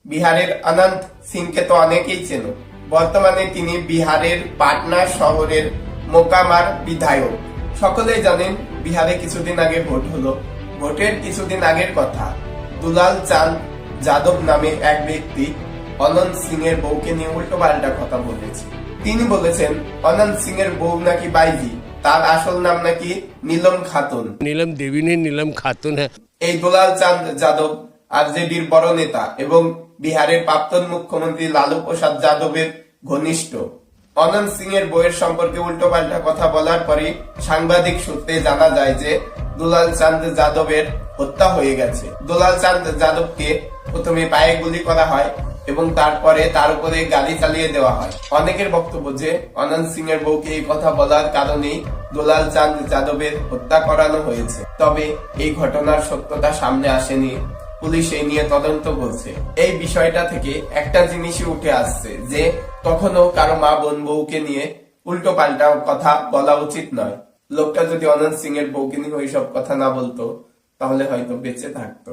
বিহারের অনন্ত সিংকে তো অনেকেই চেনো। বর্তমানে তিনি বিহারের পাটনা শহরের মোকামার বিধায়ক। সকলেই জানেন বিহারে কিছুদিন আগে ভোট হলো। ভোটের কিছুদিন আগের কথা, দুলাল চাঁদ যাদব নামে এক ব্যক্তি অনন্ত সিং এর বউকে নিয়ে উল্টো পাল্টা কথা বলেছে। তিনি বলেছেন অনন্ত সিং এর বউ নাকি বাইজি, তার আসল নাম নাকি নীলম খাতুন। नीलम देवी ने नीलम खातून है। এই দুলাল চাঁদ যাদব আরজেডির বড় নেতা এবং বিহারের প্রাক্তন মুখ্যমন্ত্রী লালু প্রসাদ যাদবের ঘনিষ্ঠ। অনন্ত সিং এর বইয়ের সম্পর্কে উল্টোপাল্টা কথা বলার পরে সাংবাদিক সূত্রে জানা যায় যে দুলাল চাঁদ যাদবের হত্যা হয়ে গেছে। দুলাল চাঁদ যাদবকে প্রথমে পায়ে গুলি করা হয় এবং তারপরে তার উপরে গাড়ি চালিয়ে দেওয়া হয়। অনেকের বক্তব্য যে অনন্ত সিং এর বউকে এই কথা বলার কারণেই দুলাল চাঁদ যাদবের হত্যা করানো হয়েছে। তবে এই ঘটনার সত্যতা সামনে আসেনি। পুলিশ এই নিয়ে তদন্ত করছে। এই বিষয়টা থেকে একটা জিনিসই উঠে আসছে যে কখনো কারো মা বোন বউকে নিয়ে উল্টো পাল্টা কথা বলা উচিত নয়। লোকটা যদি অনন্ত সিং এর বউকে নিয়ে ওইসব কথা না বলতো তাহলে হয়তো বেঁচে থাকতো।